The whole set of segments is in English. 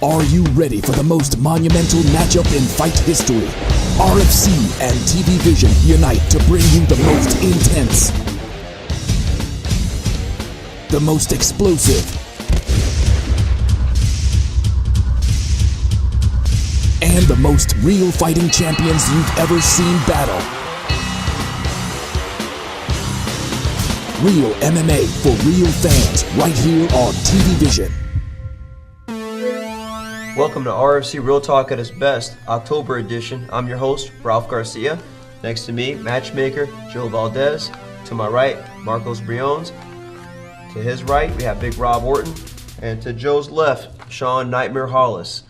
Are you ready for the most monumental matchup in fight history? RFC and TV Vision unite to bring you the most intense, the most explosive, and the most real fighting champions you've ever seen battle. Real MMA for real fans, right here on TV Vision. Welcome to RFC Real Talk at its best, October edition. I'm your host, Ralph Garcia. Next to me, matchmaker Joe Valdez. To my right, Marcos Briones. To his right, we have Big Rob Orton. And to Joe's left, Sean Nightmare Hollis.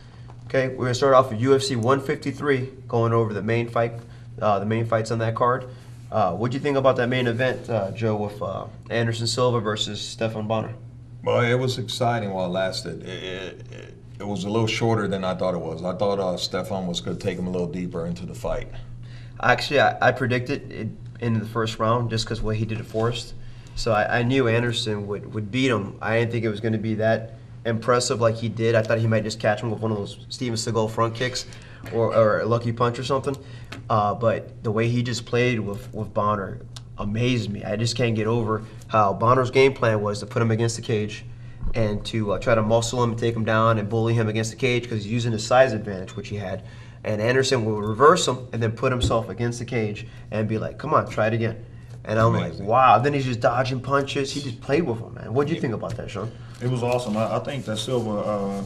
Okay, we're going to start off with UFC 153, going over the main fights on that card. What do you think about that main event, Joe, with Anderson Silva versus Stephan Bonnar? Well, it was exciting while it lasted. It was a little shorter than I thought it was. I thought Stephan was going to take him a little deeper into the fight. Actually, I predicted it in the first round just because what he did at Forrest. So I knew Anderson would beat him. I didn't think it was going to be that impressive like he did. I thought he might just catch him with one of those Steven Seagal front kicks or a lucky punch or something. But the way he just played with Bonnar amazed me. I just can't get over how Bonnar's game plan was to put him against the cage and to try to muscle him and take him down and bully him against the cage because he's using his size advantage, which he had. And Anderson will reverse him and then put himself against the cage and be like, come on, try it again. And I'm like, wow. Then he's just dodging punches. He just played with him, man. What do you think about that, Sean? It was awesome. I think that Silva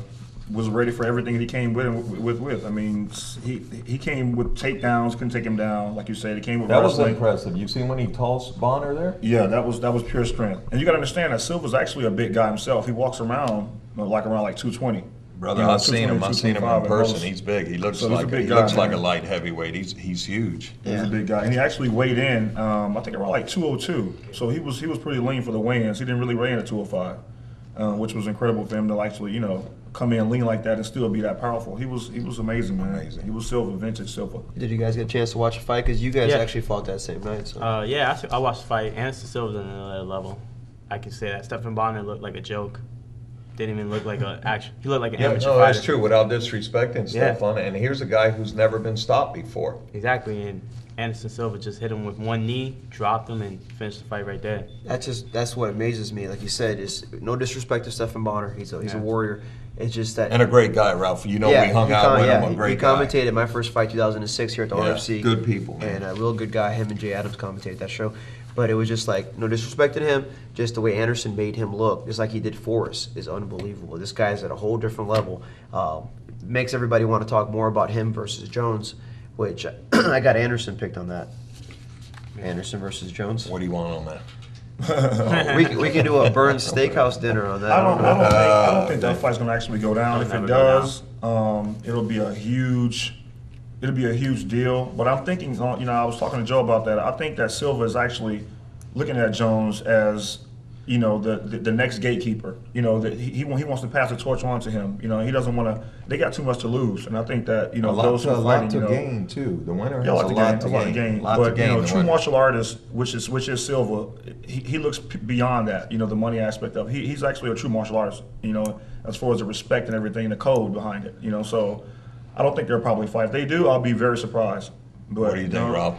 was ready for everything he came with. I mean, he came with takedowns, couldn't take him down. Like you said, he came with That was wrestling. impressive. You seen when he tossed Bonnar there? Yeah, that was pure strength. And you got to understand that Silva's actually a big guy himself. He walks around like 220. Brother, You know, I've seen him in 225 person. most. He's big. He looks So he's a like big he guy, looks like a man. light heavyweight. He's huge. He's a big guy, and he actually weighed in. I think around like 202. So he was pretty lean for the weigh-ins. He didn't really weigh in at 205, which was incredible for him to actually come in lean like that and still be that powerful. He was amazing, man. Amazing. He was Silva, vintage Silva. Did you guys get a chance to watch the fight? Because you guys Yeah. actually fought that same night. So. I watched the fight. Anderson Silva's on another level. I can say that. Stephan Bonnar looked like a joke. Didn't even look like an action. He looked like an Yeah, amateur no, fighter. that's true. Without disrespecting Stephan, and here's a guy who's never been stopped before. Exactly, and Anderson Silva just hit him with one knee, dropped him, and finished the fight right there. That's what amazes me. Like you said, is no disrespect to Stephan Bonnar. He's a warrior. It's just that. And a great guy, Ralph. We hung out with him. A great he guy. commentated my first fight, 2006, here at the RFC. Good people, man. And a real good guy. Him and Jay Adams commentated that show. But it was just like, no disrespect to him, just the way Anderson made him look, just like he did Forrest, is unbelievable. This guy's at a whole different level. Makes everybody want to talk more about him versus Jones, which I got Anderson picked on that. Anderson versus Jones. What do you want on that? We can do a Burns Steakhouse dinner on that. I don't think that fight's gonna actually go down. If it does, it'll be a huge deal. But I'm thinking, I was talking to Joe about that. I think that Silva is actually looking at Jones as, the next gatekeeper. That he wants to pass the torch on to him. He doesn't want to. They got too much to lose, and I think that those who are a lot fighting, to gain too. The winner has yeah, a lot to gain. But true martial artist, which is Silva, he looks beyond that. The money aspect of it. He's actually a true martial artist. As far as the respect and everything, the code behind it. So I don't think they'll probably fight. If they do, I'll be very surprised. But, What do you think, Rob?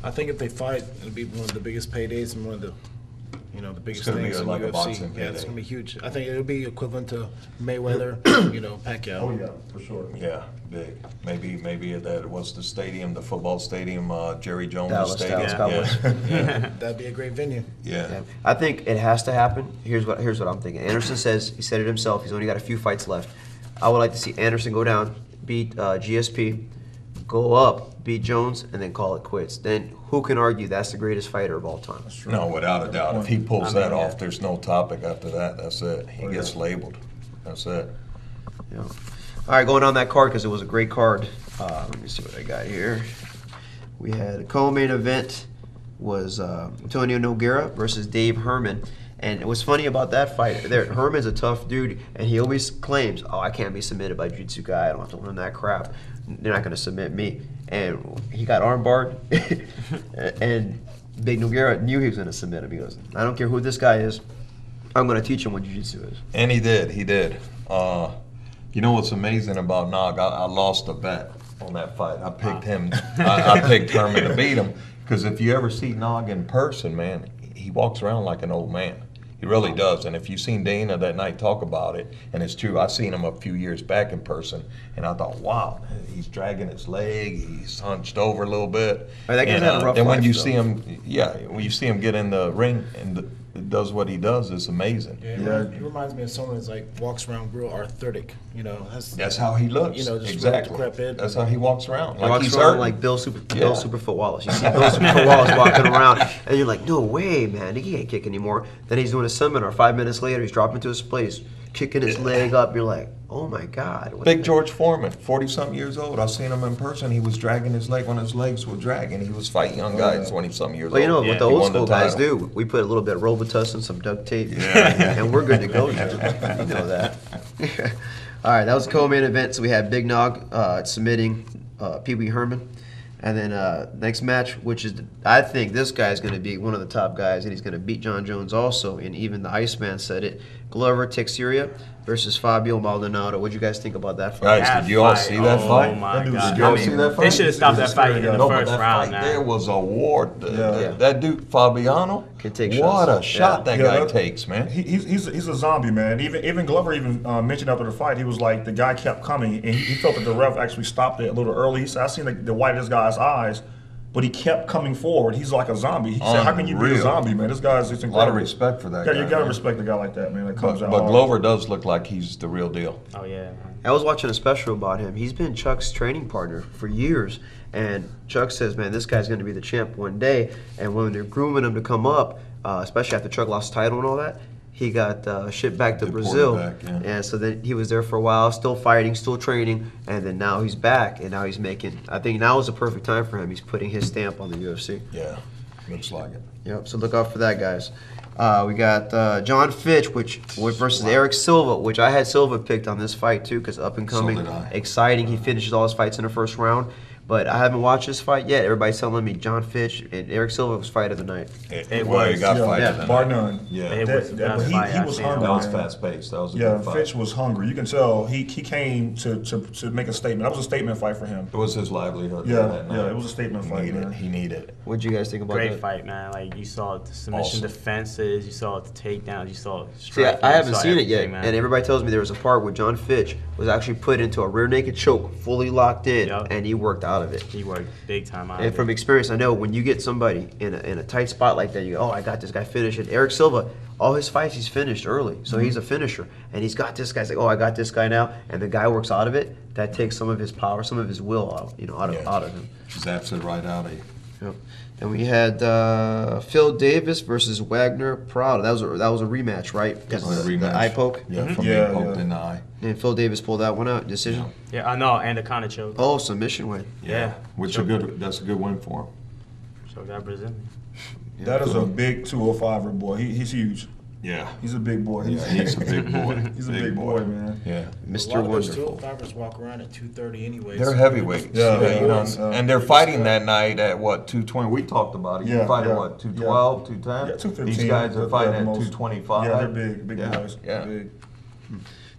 I think if they fight, it'll be one of the biggest paydays and one of the, the biggest gonna be things in like a UFC. boxing Yeah, it's payday. gonna be huge. I think it'll be equivalent to Mayweather, Pacquiao. Oh yeah, for sure. Yeah, big. Maybe that was the stadium, the football stadium, Jerry Jones Dallas Stadium. Cowboys. Yeah. That'd be a great venue. Yeah. I think it has to happen. Here's what I'm thinking. Anderson says, he said it himself, he's only got a few fights left. I would like to see Anderson go down, beat GSP, go up, beat Jones, and then call it quits. Then who can argue that's the greatest fighter of all time? No, without a doubt. If he pulls that off, there's no topic after that. That's it. He gets labeled. That's it. Yeah. All right, going on that card because it was a great card. Let me see what I got here. We had a co-main event was Antonio Nogueira versus Dave Herman. And what's funny about that fight, Herman's a tough dude, and he always claims, oh, I can't be submitted by a jiu-jitsu guy. I don't have to learn that crap. They're not going to submit me. And he got armbarred, and Big Nogueira knew he was going to submit him. He goes, I don't care who this guy is. I'm going to teach him what jiu-jitsu is. And he did. You know what's amazing about Nog? I lost a bet on that fight. I picked him. I picked Herman to beat him because if you ever see Nog in person, man, he walks around like an old man. He really does. And if you've seen Dana that night talk about it, and it's true, I seen him a few years back in person, and I thought, wow, he's dragging his leg, he's hunched over a little bit. Right, that guy's had a rough and when life, you though. see him, when you see him get in the ring and does what he does, it's amazing. Yeah, he reminds me of someone that's like walks around real arthritic. That's how he looks. Just exactly. real decrepit. That's how he walks around. He Like walks he's around hurt. like Bill Superfoot Wallace. You see Bill Superfoot Wallace walking around, and you're like, no way, man, he can't kick anymore. Then he's doing a seminar. 5 minutes later, he's dropping to his place, kicking his leg up. You're like, oh my God. Big George Foreman, 40-something years old. I seen him in person. He was dragging his leg when his legs were dragging. He was fighting young guys, 20-something years Well, you know old. what the He old won school guys title. do? We put a little bit of Robitussin, some duct tape, and we're good to go. You know that. All right, that was the co-main event. So we had Big Nog submitting Pee Wee Herman. And then next match, which is, I think this guy's going to be one of the top guys, and he's going to beat John Jones also. And even the Iceman said it. Glover Teixeira versus Fabio Maldonado. What'd you guys think about that fight? Guys, did you all see that fight? Oh my That dude's God! Did you all I mean, see that They fight? should have stopped that fight in the No, but first that round. fight Man. there was a war. Yeah. That dude Fabiano, Can take what shots. a shot that Yeah, guy that- takes, man. He's a zombie, man. Even Glover mentioned after the fight, he was like, the guy kept coming, and he felt that the ref actually stopped it a little early. He said, I seen the white of this guy's eyes, but he kept coming forward. He's like a zombie. He said, how can you be a Unreal. zombie, man? This guy's just A incredible. lot of respect for that Yeah, guy. you gotta man. respect a guy like that, man. That comes But, out but hard. Glover does look like he's the real deal. Oh yeah. Man. I was watching a special about him. He's been Chuck's training partner for years. And Chuck says, man, this guy's going to be the champ one day. And when they're grooming him to come up, especially after Chuck lost the title and all that, he got shipped back to Deported Brazil. back, yeah. And so then he was there for a while, still fighting, still training. And then now he's back. And now he's making, I think now is the perfect time for him. He's putting his stamp on the UFC. Yeah, looks like it. Yep, so look out for that, guys. We got John Fitch, which versus Eric Silva, which I had Silva picked on this fight too, because up and coming, So did I. exciting. He finishes all his fights in the first round, but I haven't watched this fight yet. Everybody's telling me John Fitch and Eric Silva was fight of the night. It Well, was. he got Yeah, fighted yeah, tonight. bar none. Yeah, It was the best he fight I've was seen. hungry. that was man. fast paced. That was a Yeah, good fight. Fitch was hungry. You can tell he came to make a statement. That was a statement fight for him. It was his livelihood. Yeah, that night. yeah, it was a statement fight, man. He needed it. What'd you guys think about Great that? fight, man. Like you saw the submission Awesome. defenses, you saw the takedowns, you saw. See, striking, I you haven't saw seen it yet, everything, man. and everybody tells me there was a part where John Fitch was actually put into a rear naked choke, fully locked in, Yep. and he worked out of it. He worked big time out. And of from it. experience, I know when you get somebody in a tight spot like that, you go, oh, I got this guy finished. And Eric Silva, all his fights, he's finished early. So he's a finisher. And he's got this guy, he's like, oh, I got this guy now. And the guy works out of it. That takes some of his power, some of his will out, out of him. Zaps it right out of you. Yep. And we had Phil Davis versus Wagner Prado. That was a rematch, right? Because Or a the rematch. eye poke. Yeah, from Yeah, being poked yeah. in the eye. And Phil Davis pulled that one out. Decision. Yeah, I know, and the kind of choke. Oh, submission win. Yeah. Which that's a good win for him. So that Brazilian. That is a big 205er boy. He's huge. Yeah. He's a big boy. Yeah, he's a big boy. He's a big boy, man. Yeah. A Mr. lot of those Wonderful. 205ers walk around at 230 anyway. They're heavyweights. Yeah, Yeah, you know, yeah. and they're fighting that night at what, 220? We talked about it. Yeah, You're fighting yeah, what, 212, 210? Yeah, 215. These guys are fighting the at most. 225. Yeah, they're big Yeah, boys. yeah. Big.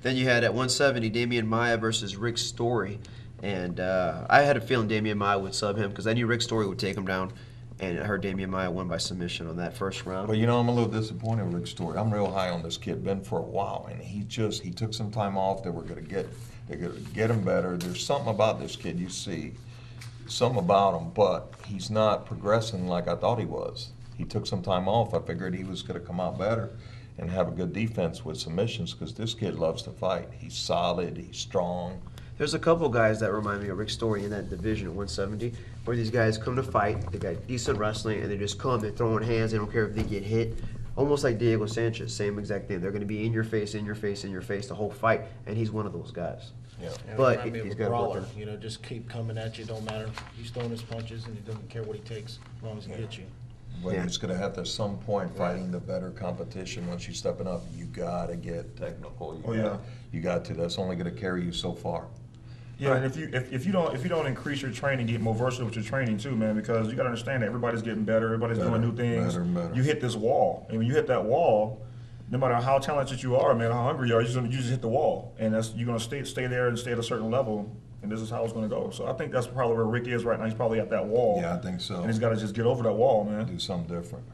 Then you had at 170 Damian Maia versus Rick Story, and I had a feeling Damian Maia would sub him because I knew Rick Story would take him down, and I heard Damian Maia won by submission on that first round. But you know, I'm a little disappointed with Rick Story. I'm real high on this kid, been for a while, and he took some time off. They're gonna get him better. There's something about this kid you see, something about him, but he's not progressing like I thought he was. He took some time off. I figured he was gonna come out better and have a good defense with submissions because this kid loves to fight. He's solid. He's strong. There's a couple guys that remind me of Rick Story in that division at 170, where these guys come to fight, they got decent wrestling, and they just come, they're throwing hands, they don't care if they get hit. Almost like Diego Sanchez, same exact thing. They're going to be in your face, in your face, in your face the whole fight, and he's one of those guys. Yeah. Yeah, But remind me of he's a got to work brawler. on it. Just keep coming at you. Don't matter. He's throwing his punches, and he doesn't care what he takes as long as he gets you. But Yeah. it's gonna have to, at some point, fighting the better competition. Once you're stepping up, you gotta get technical. You got to. That's only gonna carry you so far. Yeah, and if you don't increase your training, get more versatile with your training too, man, because you got to understand that everybody's getting better, everybody's doing new things. better and better. You hit this wall, and when you hit that wall, no matter how talented you are, man, how hungry you are, you just hit the wall, and you're gonna stay there and stay at a certain level, and this is how it's gonna go. So I think that's probably where Rick is right now. He's probably at that wall. Yeah, I think so. And he's got to just get over that wall, man. Do something different.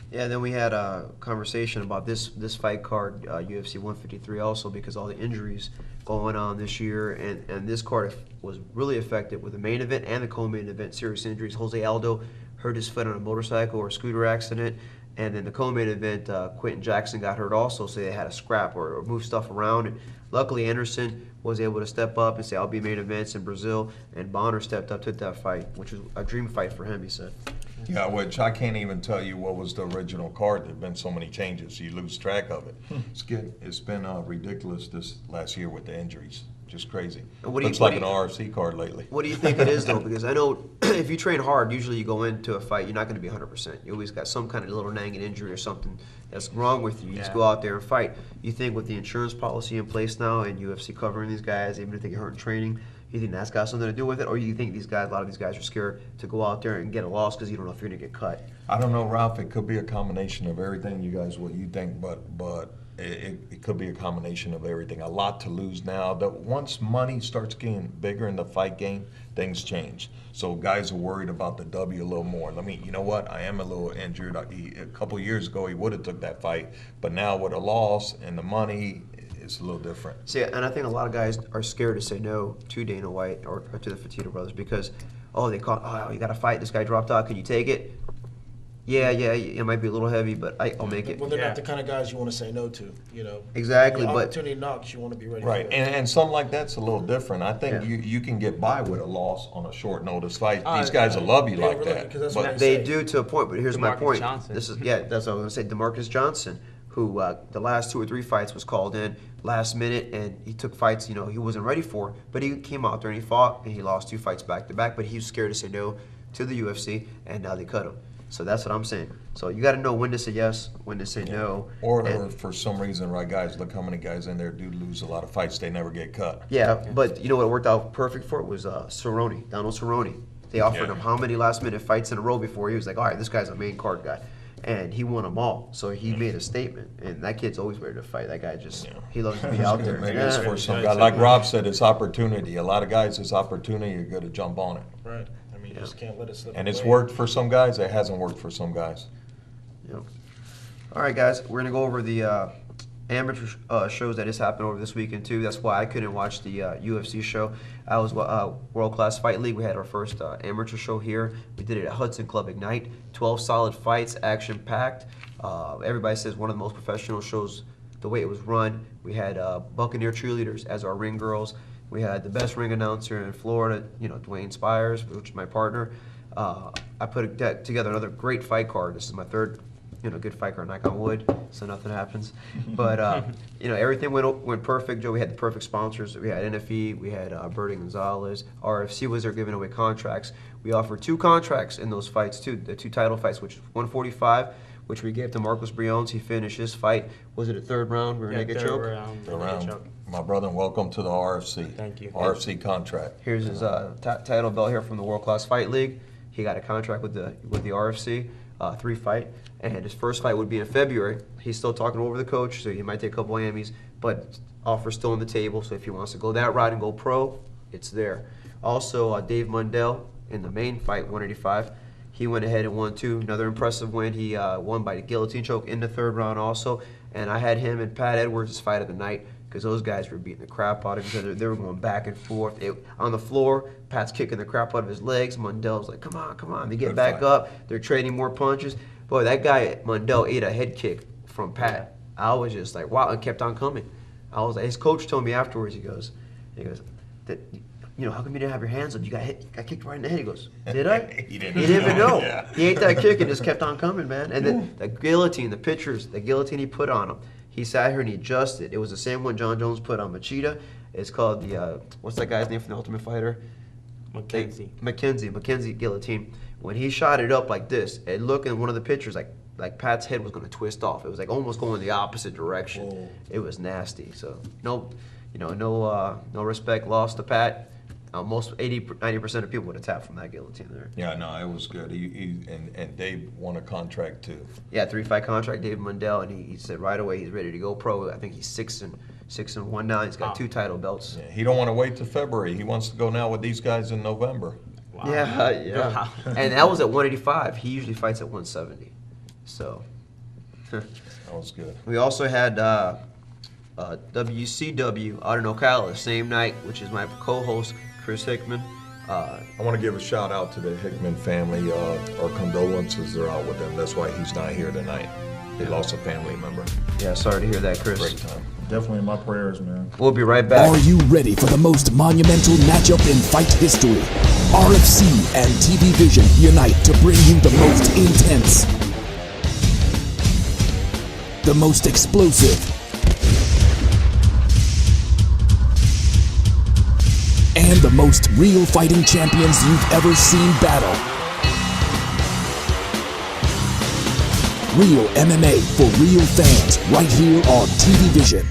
Yeah, then we had a conversation about this fight card, UFC 153 also, because all the injuries going on this year, and this card was really affected with the main event and the co-main event, serious injuries. Jose Aldo hurt his foot on a motorcycle or scooter accident, and then the co-main event, Quentin Jackson got hurt also, so they had to scrap or move stuff around. And luckily, Anderson was able to step up and say, I'll be main events in Brazil, and Bonner stepped up to that fight, which was a dream fight for him, he said. Yeah, which I can't even tell you what was the original card. There have been so many changes, you lose track of it. It's been ridiculous this last year with the injuries. Just crazy. Looks like an RFC card lately. What do you think it is, though? Because I know if you train hard, usually you go into a fight, you're not going to be 100%. You always got some kind of little nagging injury or something that's wrong with you. You just go out there and fight. You think with the insurance policy in place now and UFC covering these guys, even if they get hurt in training, you think that's got something to do with it? Or you think a lot of these guys are scared to go out there and get a loss because you don't know if you're going to get cut? I don't know, Ralph. It could be a combination of everything, you guys, what you think, but it could be a combination of everything. A lot to lose now. Once money starts getting bigger in the fight game, things change. So guys are worried about the W a little more. You know what? I am a little injured. A couple years ago, he would have took that fight, but now with a loss and the money, it's a little different. See, and I think a lot of guys are scared to say no to Dana White or to the Fertitta brothers because, you got to fight. This guy dropped out. Can you take it? Yeah, it might be a little heavy, but I'll make it. Well, they're not the kind of guys you want to say no to, you know. Exactly, the but opportunity knocks, you want to be ready Right, for it. and something like that's a little different. I think you can get by with a loss on a short notice fight. These guys will love you like that. But they do to a point, but here's my DeMarcus point. Johnson. That's what I was going to say. DeMarcus Johnson, who the last 2 or 3 fights was called in last minute, and he took fights, he wasn't ready for, but he came out there and he fought, and he lost 2 fights back to back, but he was scared to say no to the UFC, and now they cut him. So that's what I'm saying. So you got to know when to say yes, when to say no. Or for some reason, right, guys, look how many guys in there do lose a lot of fights. They never get cut. Yeah, but you know what worked out perfect for it was Cerrone, Donald Cerrone. They offered him how many last-minute fights in a row before? He was like, all right, this guy's a main card guy. And he won them all. So he made a statement. And that kid's always ready to fight. That guy he loves to be out there. Maybe it's for some guy. Like Rob said, it's opportunity. A lot of guys, it's opportunity. You're going to jump on it. Right. You just can't let it slip And it's away. worked for some guys. It hasn't worked for some guys. Yep. All right, guys. We're going to go over the amateur shows that has happened over this weekend, too. That's why I couldn't watch the UFC show. I was World Class Fight League. We had our first amateur show here. We did it at Hudson Club Ignite. 12 solid fights, action-packed. Everybody says one of the most professional shows the way it was run. We had Buccaneer cheerleaders as our ring girls. We had the best ring announcer in Florida, Dwayne Spires, which is my partner. I put together another great fight card. This is my third, good fight card, knock on wood, so nothing happens. But, everything went perfect. Joe, we had the perfect sponsors. We had NFE, we had Bertie Gonzalez. RFC was there giving away contracts. We offered 2 contracts in those fights, too, the 2 title fights, which was 145, which we gave to Marcos Briones. He finished his fight. Was it a 3rd round? Renegade choke? Third round. My brother, welcome to the RFC. Thank you. RFC contract. Here's his title belt here from the World Class Fight League. He got a contract with the RFC, 3 fight, and his first fight would be in February. He's still talking over the coach, so he might take a couple Emmys, but offer's still on the table. So if he wants to go that route and go pro, it's there. Also, Dave Mundell in the main fight, 185. He went ahead and won 2. Another impressive win. He won by the guillotine choke in the 3rd round also. And I had him and Pat Edwards' fight of the night because those guys were beating the crap out of each other. They were going back and forth. On the floor, Pat's kicking the crap out of his legs. Mundell's like, come on. They get back up. They're trading more punches. Boy, that guy, Mundell, ate a head kick from Pat. I was just like, wow, and kept on coming. I was like, his coach told me afterwards, he goes, how come you didn't have your hands up? You got hit, got kicked right in the head. He goes, did I? He didn't even know. Yeah. He ate that kick and just kept on coming, man. And then the guillotine, the pictures, the guillotine he put on him. He sat here and he adjusted. It was the same one John Jones put on Machida. It's called the, what's that guy's name from the Ultimate Fighter? McKenzie guillotine. When he shot it up like this, it looked in one of the pictures like Pat's head was going to twist off. It was like almost going the opposite direction. Whoa. It was nasty. So no respect lost to Pat. most 90% of people would have tapped from that guillotine there. Yeah, no, it was good. And Dave won a contract too. Yeah, 3-fight contract, Dave Mundell, and he said right away he's ready to go pro. I think he's 6-1 now. He's got 2 title belts. Yeah, he don't want to wait till February. He wants to go now with these guys in November. Wow. Yeah. Wow. And that was at 185. He usually fights at 170. So That was good. we also had WCW out in Ocala same night, which is my co-host Chris Hickman. I want to give a shout out to the Hickman family. Our condolences are out with them. That's why he's not here tonight. They lost a family member. Yeah, sorry to hear that, Chris. Great time. Definitely in my prayers, man. We'll be right back. Are you ready for the most monumental matchup in fight history? RFC and TV Vision unite to bring you the most intense, the most explosive, and the most real fighting champions you've ever seen battle. Real MMA for real fans, right here on TV Vision.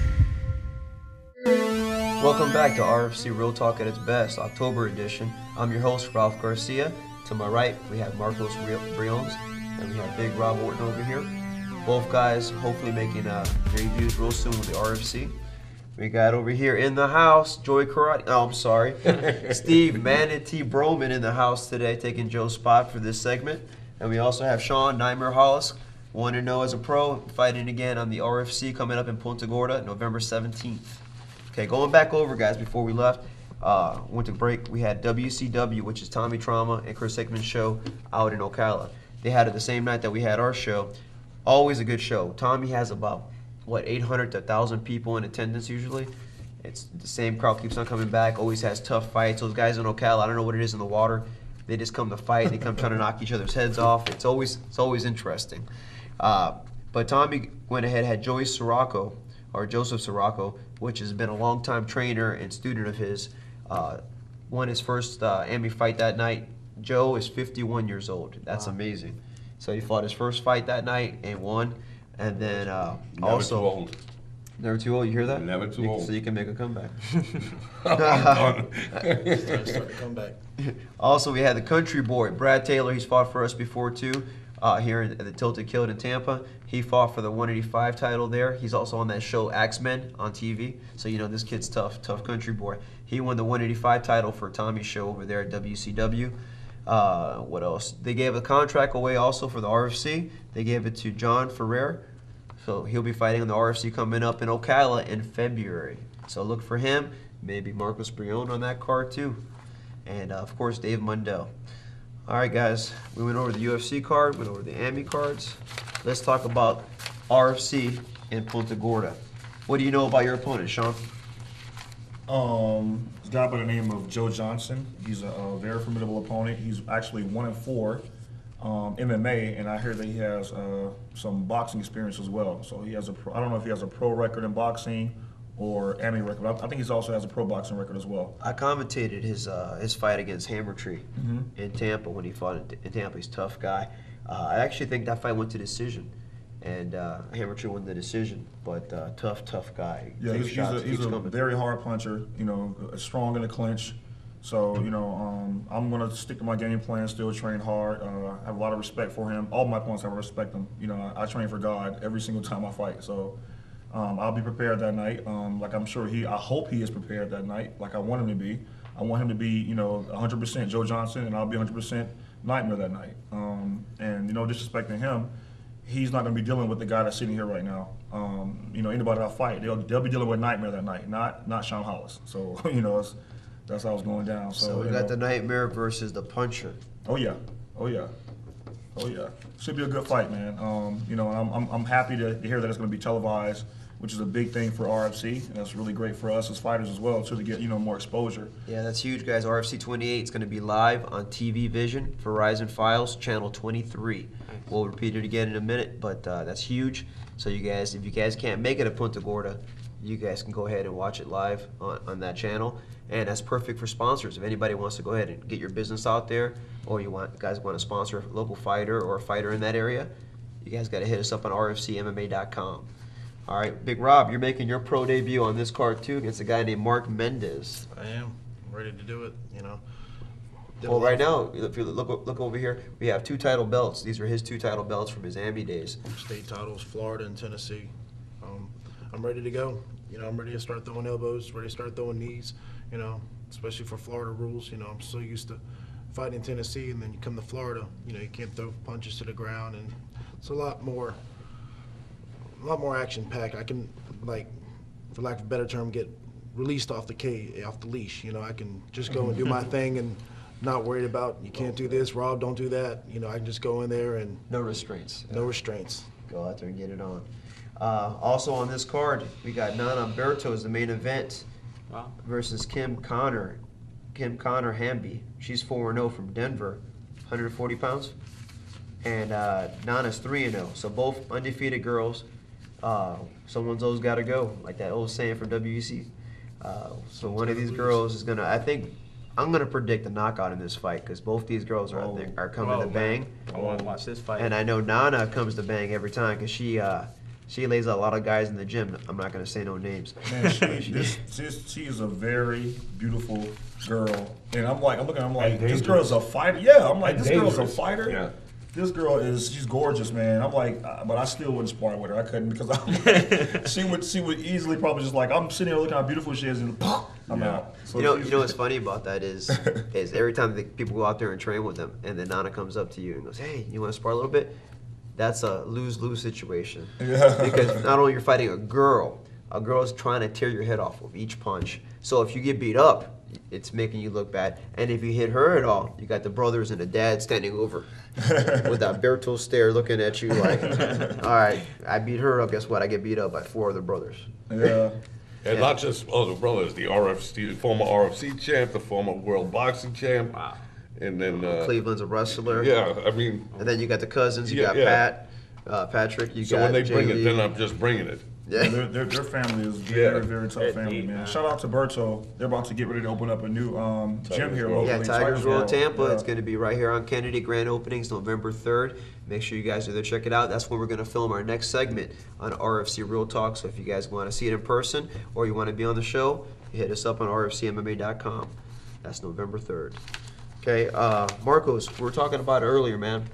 Welcome back to RFC Real Talk at its best, October edition. I'm your host, Ralph Garcia. To my right, we have Marcos Briones, and we have Big Rob Orton over here. Both guys hopefully making debuts real soon with the RFC. We got over here in the house, Joey Karate. Oh, I'm sorry. Steve Manatee Broman in the house today, taking Joe's spot for this segment. And we also have Sean Nightmare Hollis, 1-0 as a pro, fighting again on the RFC coming up in Punta Gorda, November 17th. Okay, going back over, guys, before we left, went to break, we had WCW, which is Tommy Trauma and Chris Hickman's show out in Ocala. They had it the same night that we had our show. Always a good show. Tommy has about, 800 to 1,000 people in attendance usually. It's the same crowd keeps on coming back, always has tough fights. Those guys in Ocala, I don't know what it is in the water. They just come to fight. They come trying to knock each other's heads off. It's always interesting. But Tommy went ahead and had Joey Sirocco, or Joseph Sirocco, which has been a longtime trainer and student of his, won his first MMA fight that night. Joe is 51 years old. That's amazing. So he fought his first fight that night and won. And then also, too old. Never too old. You hear that? Never too old. So you can make a comeback. Start to come back. Also, we had the country boy, Brad Taylor. He's fought for us before, too, here at the Tilted Killed in Tampa. He fought for the 185 title there. He's also on that show, Axemen, on TV. So, you know, this kid's tough country boy. He won the 185 title for Tommy's show over there at WCW. What else? They gave a contract away also for the RFC. They gave it to John Ferrer. So he'll be fighting on the RFC coming up in Ocala in February. So look for him. Maybe Marcos Brion on that card too. And of course, Dave Mundell. All right, guys. We went over the UFC card, went over the AMI cards. Let's talk about RFC in Punta Gorda. What do you know about your opponent, Sean? This guy by the name of Joe Johnson. He's a very formidable opponent. He's actually 1-4 MMA, and I hear that he has some boxing experience as well. So he has I don't know if he has a pro record in boxing or AMI record. I think he also has a pro boxing record as well. I commentated his fight against Hammer Tree in Tampa when he fought in Tampa. He's a tough guy. I actually think that fight went to decision, and Hammer Tree won the decision. But tough guy. Yeah, he's a very hard puncher. You know, strong in the clinch. So you know, I'm gonna stick to my game plan. Still train hard. I have a lot of respect for him. All my opponents, I respect them. You know, I train for God every single time I fight. So. I'll be prepared that night. Like I'm sure I hope he is prepared that night, like I want him to be. I want him to be, you know, 100% Joe Johnson, and I'll be 100% Nightmare that night. And, you know, disrespecting him, he's not going to be dealing with the guy that's sitting here right now. You know, anybody I'll fight, they'll be dealing with Nightmare that night, not Sean Hollis. So, you know, that's how it's going down. So we got the Nightmare versus the Puncher. Oh, yeah. Should be a good fight, man. You know, I'm happy to hear that it's going to be televised, which is a big thing for RFC, and that's really great for us as fighters as well, too, to get, you know, more exposure. Yeah, that's huge, guys. RFC 28 is going to be live on TV Vision, Verizon Files, Channel 23. We'll repeat it again in a minute, but that's huge. So you guys, if you guys can't make it to Punta Gorda, you guys can go ahead and watch it live on that channel. And that's perfect for sponsors. If anybody wants to go ahead and get your business out there, or guys want to sponsor a local fighter or a fighter in that area, you guys got to hit us up on RFCMMA.com. All right, Big Rob, you're making your pro debut on this card too against a guy named Mark Mendez. I am. ready to do it. You know. Well, right now, if you look over here, we have 2 title belts. These are his 2 title belts from his Army days. State titles, Florida and Tennessee. I'm ready to go. You know, I'm ready to start throwing elbows, ready to start throwing knees. You know, especially for Florida rules. You know, I'm so used to fighting in Tennessee, and then you come to Florida. You know, you can't throw punches to the ground, and it's a lot more action packed. I can, like, for lack of a better term, get released off the leash. You know, I can just go and do my thing and not worried about, you can't do this, Rob, don't do that. You know, I can just go in there and No restraints. no restraints. Go out there and get it on. Also on this card, we got Nana Berto the main event versus Kim Connor Hamby. She's 4-0 from Denver, 140 pounds. And Nana's 3-0. So both undefeated girls. Someone's always got to go, like that old saying from WEC. So one of these girls is going to, I'm going to predict a knockout in this fight because both these girls are coming to bang. I want to watch this fight. And I know Nana comes to bang every time because she lays a lot of guys in the gym. I'm not going to say no names. Man, she is a very beautiful girl. And I'm like, this girl is a fighter. Yeah, I'm like, this girl's a fighter. Yeah. This girl she's gorgeous, man. I'm like, but I still wouldn't spar with her. I couldn't because I'm like, she would easily probably just like, I'm sitting here looking how beautiful she is and pop, I'm out. So you know what's funny about that is every time people go out there and train with them, and then Nana comes up to you and goes, "Hey, you want to spar a little bit?" That's a lose-lose situation. Yeah. Because not only you're fighting a girl is trying to tear your head off with each punch. So if you get beat up, it's making you look bad. And if you hit her at all, you got the brothers and the dad standing over with that Berto stare looking at you like, all right, I beat her up, guess what? I get beat up by 4 other brothers. Yeah. And not just other brothers, the former RFC champ, the former world boxing champ. Wow. And then Cleveland's a wrestler. Yeah, I mean. And then you got the cousins, you Yeah, got Patrick, you So got when they bring J.Lee. it, then I'm just bringing it. Yeah. Their family is very, Yeah. very tough family, man. Shout out to Berto. They're about to get ready to open up a new gym here locally. Yeah, Tigers World Tampa. Yeah. It's going to be right here on Kennedy. Grand openings November 3rd. Make sure you guys are there. Check it out. That's when we're going to film our next segment on RFC Real Talk. So if you guys want to see it in person or you want to be on the show, hit us up on rfcmma.com. That's November 3rd. Okay, Marcos, we were talking about it earlier, man.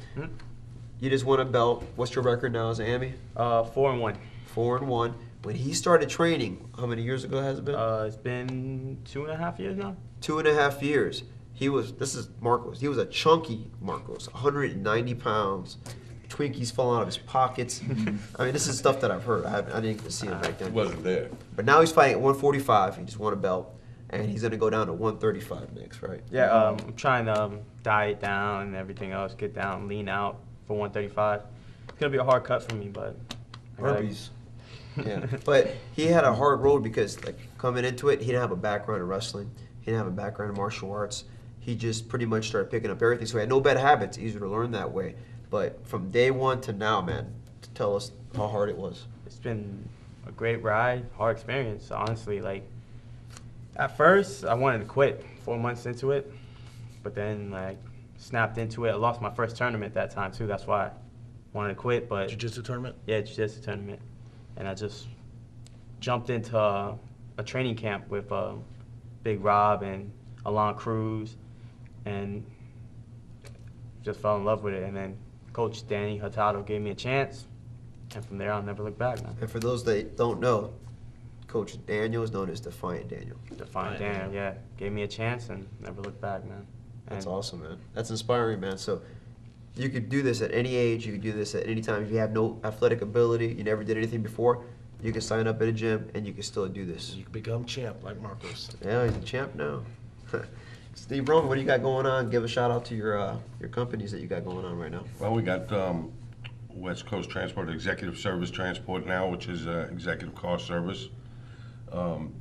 You just won a belt. What's your record now as an AMI? 4-1. 4-1. When he started training, how many years ago has it been? It's been 2.5 years now. 2.5 years. This is Marcos. He was a chunky Marcos, 190 pounds, Twinkies falling out of his pockets. I mean, this is stuff that I've heard. I didn't even see him back then. It wasn't there. But now he's fighting at 145. He just won a belt, and he's going to go down to 135 next, right? Yeah, I'm trying to diet down and everything else, get down, lean out for 135. It's going to be a hard cut for me, but Herpes. Yeah, but he had a hard road because, like, coming into it, he didn't have a background in wrestling. He didn't have a background in martial arts. He just pretty much started picking up everything. So he had no bad habits. Easier to learn that way. But from day one to now, man, tell us how hard it was. it's been a great ride, hard experience, honestly. Like, at first, I wanted to quit 4 months into it, but then, like, snapped into it. I lost my first tournament that time, too. That's why I wanted to quit, but... Jiu-Jitsu tournament? Yeah, Jiu-Jitsu tournament. And I just jumped into a training camp with Big Rob and Alon Cruz, and just fell in love with it. And then Coach Danny Hurtado gave me a chance, and from there I'll never look back, man. And for those that don't know, Coach Daniel is known as Defiant Daniel. Defiant Daniel, yeah. Gave me a chance and never looked back, man. That's awesome, man. That's inspiring, man. So you could do this at any age. You could do this at any time. If you have no athletic ability, you never did anything before, you can sign up at a gym and you can still do this. You can become champ like Marcos. Yeah, he's a champ now. Steve Roman, what do you got going on? Give a shout out to your companies that you got going on right now. Well, we got West Coast Transport, Executive Service Transport now, which is executive car service,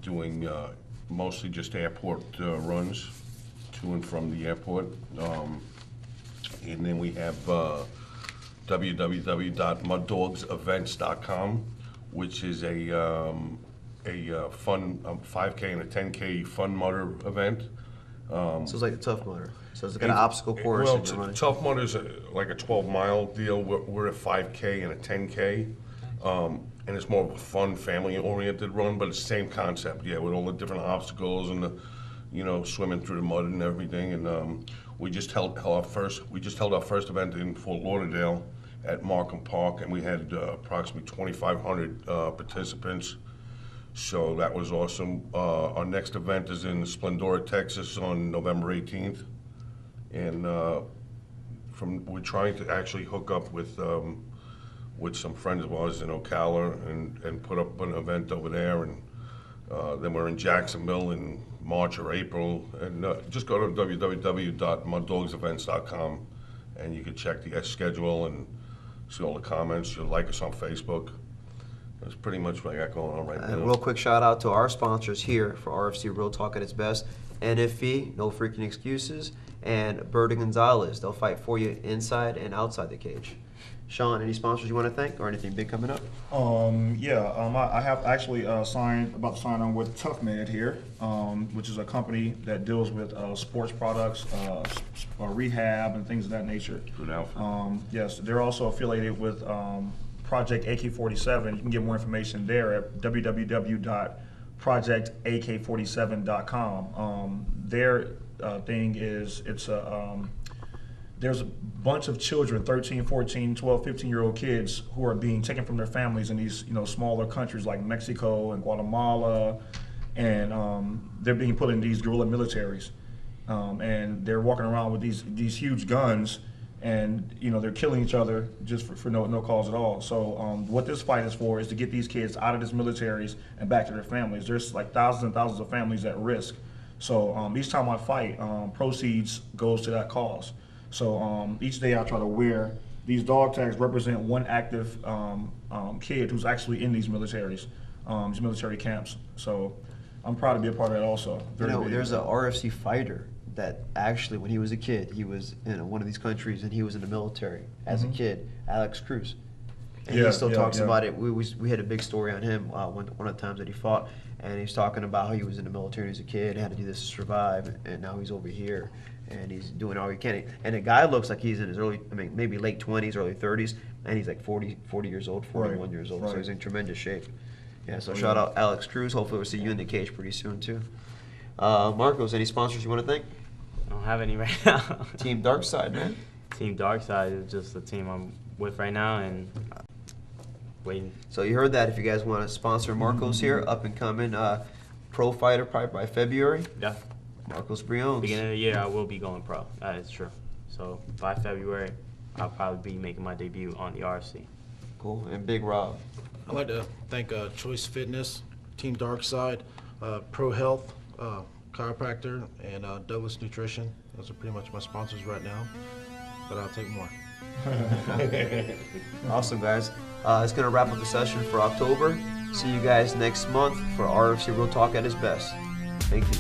doing mostly just airport runs to and from the airport. And then we have www.muddogsevents.com, which is a fun 5K and a 10K fun mudder event. So it's like a Tough Mudder. So it's got an obstacle course. Well, and you're running. Tough Mudder is like a 12-mile deal. We're a 5K and a 10K. And it's more of a fun, family-oriented run, but it's the same concept, yeah, with all the different obstacles and swimming through the mud and everything. And we just held our first event in Fort Lauderdale at Markham Park, and we had approximately 2,500 participants. So that was awesome. Our next event is in Splendora, Texas on November 18th. And we're trying to actually hook up with some friends of ours in Ocala and put up an event over there. And then we're in Jacksonville in March or April. And just go to www.muddogsevents.com and you can check the schedule and see all the comments. You'll like us on Facebook. That's pretty much what I got going on right now. Real quick shout out to our sponsors here for RFC Real Talk at its best. NFE, No Freaking Excuses, and Bird Gonzalez. They'll fight for you inside and outside the cage. Sean, any sponsors you want to thank or anything big coming up? I have actually about to sign on with Tough Med here, which is a company that deals with sports products, rehab, and things of that nature. Good outfit. Yes, they're also affiliated with Project AK-47. You can get more information there at www.projectak47.com. Their thing is there's a bunch of children, 13, 14, 12, 15-year-old kids who are being taken from their families in these smaller countries like Mexico and Guatemala, and they're being put in these guerrilla militaries, and they're walking around with these huge guns, and they're killing each other just for no cause at all. So what this fight is for is to get these kids out of these militaries and back to their families. There's like thousands and thousands of families at risk. So each time I fight, proceeds goes to that cause. So each day I try to wear these dog tags represent one active kid who's actually in these militaries, these military camps. So I'm proud to be a part of that also. There's a RFC fighter that actually, when he was a kid, he was in one of these countries and he was in the military as a kid, Alex Cruz. And he still talks about it. We had a big story on him one of the times that he fought, and he's talking about how he was in the military as a kid, had to do this to survive, and now he's over here. And he's doing all he can. And the guy looks like he's in his maybe late 20s, early 30s, and he's like 40 years old, 41 years old. So he's in tremendous shape. Yeah, so shout out Alex Cruz. Hopefully we'll see you in the cage pretty soon too. Marcos, any sponsors you want to thank? I don't have any right now. Team Darkside, man. Team Darkside is just the team I'm with right now and waiting. So you heard that. If you guys want to sponsor Marcos here, up and coming pro fighter probably by February. Yeah. Marcos Briones. Beginning of the year, I will be going pro. That is true. So by February, I'll probably be making my debut on the RFC. Cool. And Big Rob. I'd like to thank Choice Fitness, Team Darkside, Pro Health, Chiropractor, and Douglas Nutrition. Those are pretty much my sponsors right now, but I'll take more. Awesome, guys. It's going to wrap up the session for October. See you guys next month for RFC Real Talk at its best. Thank you.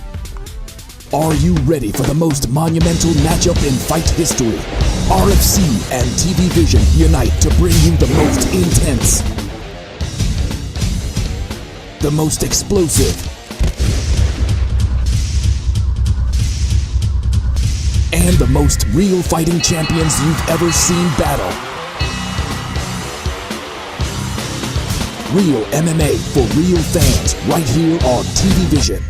Are you ready for the most monumental matchup in fight history? RFC and TV Vision unite to bring you the most intense, the most explosive, and the most real fighting champions you've ever seen battle. Real MMA for real fans, right here on TV Vision.